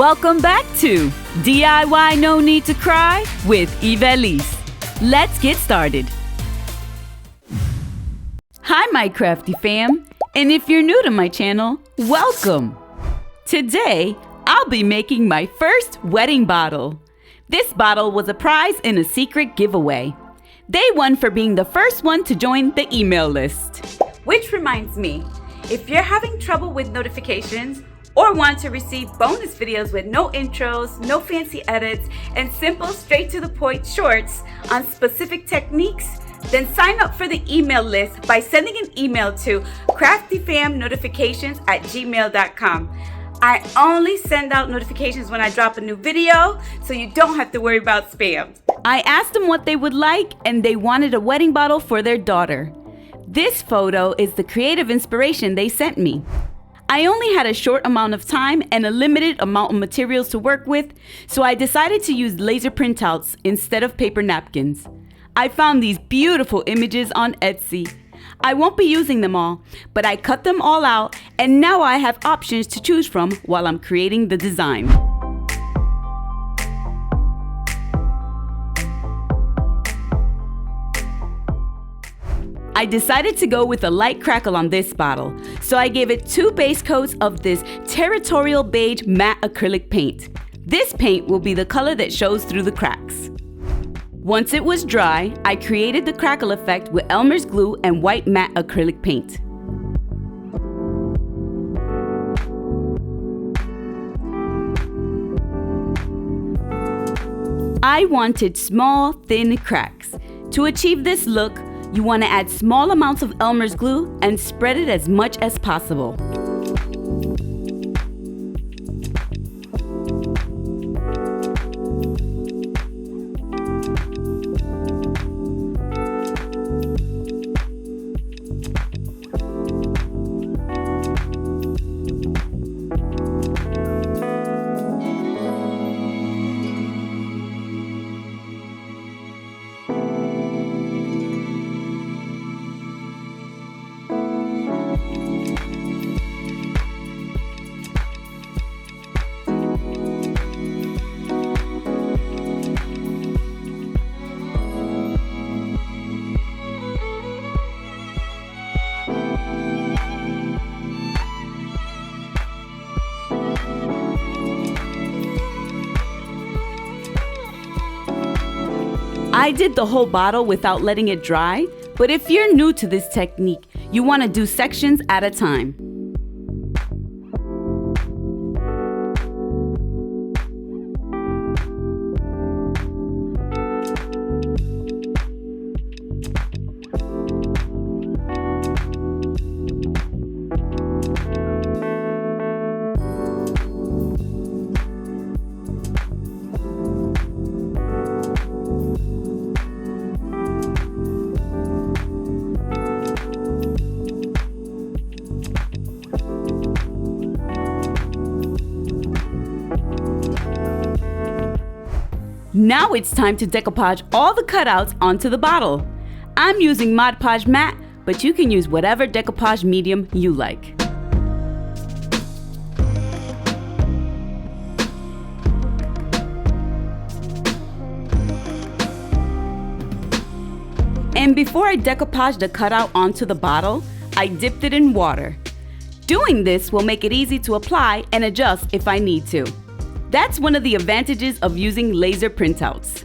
Welcome back to DIY No Need to Cry with Ivelisse. Let's get started. Hi, my crafty fam, and if you're new to my channel, welcome. Today, I'll be making my first wedding bottle. This bottle was a prize in a secret giveaway. They won for being the first one to join the email list. Which reminds me, if you're having trouble with notifications or want to receive bonus videos with no intros, no fancy edits, and simple straight-to-the-point shorts on specific techniques, then sign up for the email list by sending an email to craftyfamnotifications@gmail.com. I only send out notifications when I drop a new video, so you don't have to worry about spam. I asked them what they would like, and they wanted a wedding bottle for their daughter. This photo is the creative inspiration they sent me. I only had a short amount of time and a limited amount of materials to work with, so I decided to use laser printouts instead of paper napkins. I found these beautiful images on Etsy. I won't be using them all, but I cut them all out, and now I have options to choose from while I'm creating the design. I decided to go with a light crackle on this bottle, so I gave it 2 base coats of this Territorial Beige matte acrylic paint. This paint will be the color that shows through the cracks. Once it was dry, I created the crackle effect with Elmer's glue and white matte acrylic paint. I wanted small, thin cracks. To achieve this look, you want to add small amounts of Elmer's glue and spread it as much as possible. I did the whole bottle without letting it dry, but if you're new to this technique, you want to do sections at a time. Now it's time to decoupage all the cutouts onto the bottle. I'm using Mod Podge matte, but you can use whatever decoupage medium you like. And before I decoupage the cutout onto the bottle, I dipped it in water. Doing this will make it easy to apply and adjust if I need to. That's one of the advantages of using laser printouts.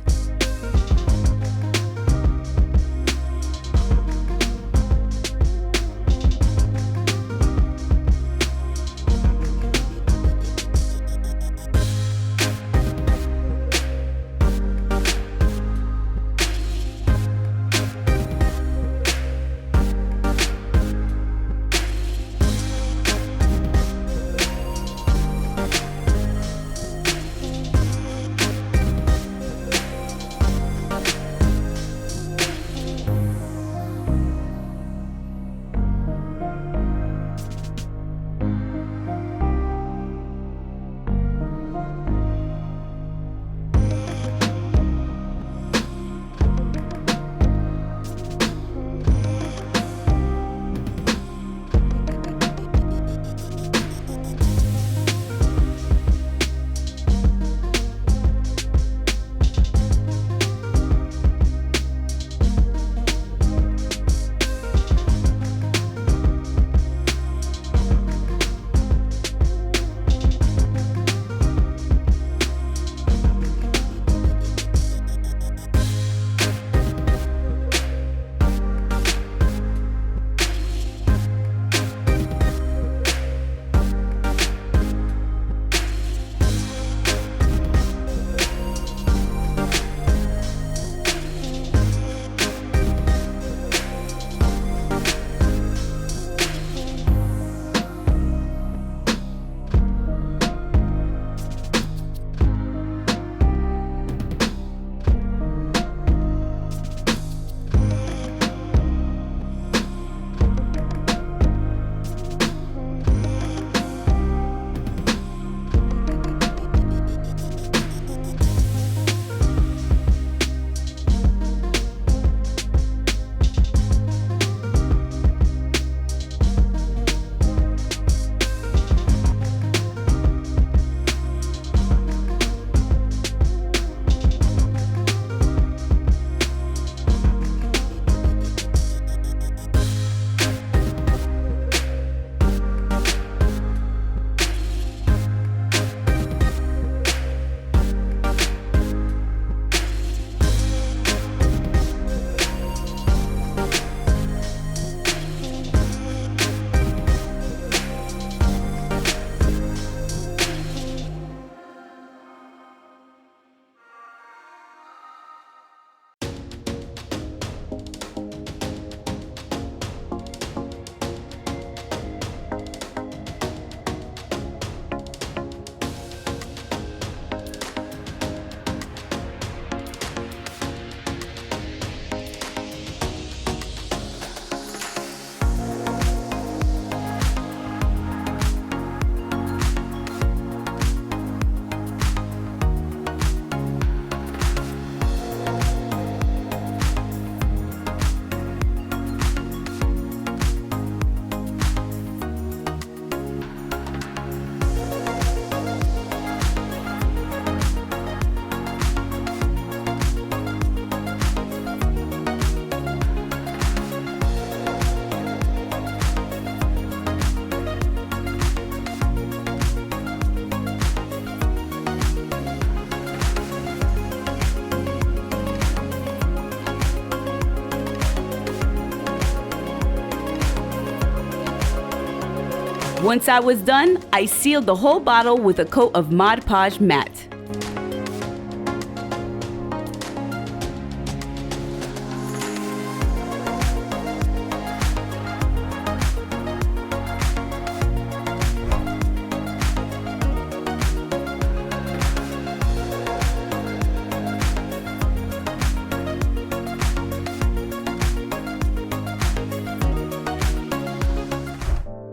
Once I was done, I sealed the whole bottle with a coat of Mod Podge matte.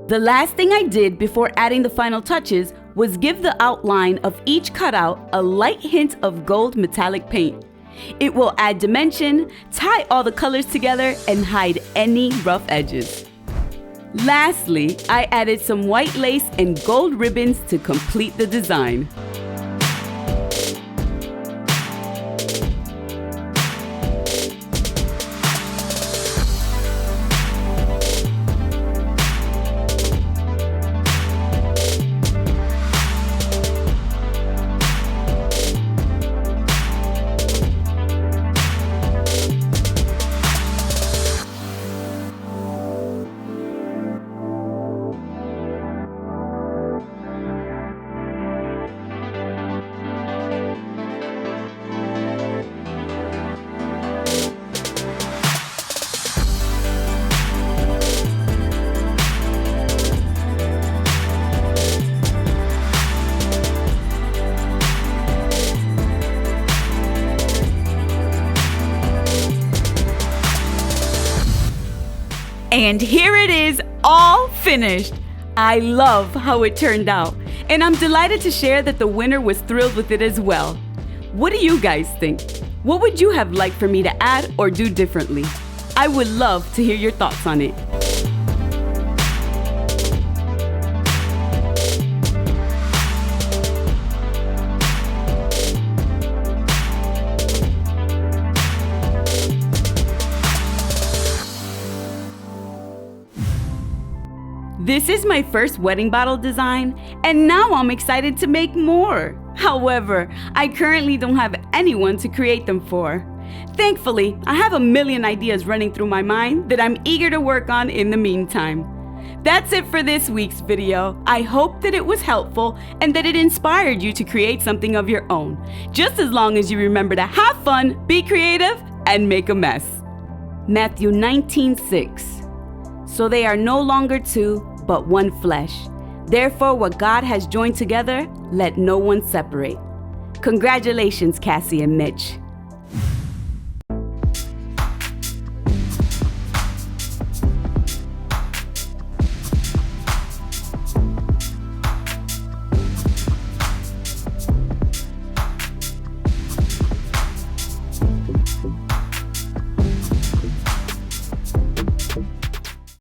The last thing I did before adding the final touches was give the outline of each cutout a light hint of gold metallic paint. It will add dimension, tie all the colors together, and hide any rough edges. Lastly, I added some white lace and gold ribbons to complete the design. And here it is, all finished. I love how it turned out, and I'm delighted to share that the winner was thrilled with it as well. What do you guys think? What would you have liked for me to add or do differently? I would love to hear your thoughts on it. This is my first wedding bottle design, and now I'm excited to make more. However, I currently don't have anyone to create them for. Thankfully, I have a million ideas running through my mind that I'm eager to work on in the meantime. That's it for this week's video. I hope that it was helpful and that it inspired you to create something of your own, just as long as you remember to have fun, be creative, and make a mess. Matthew 19:6. So they are no longer two, but one flesh. Therefore, what God has joined together, let no one separate. Congratulations, Cassie and Mitch.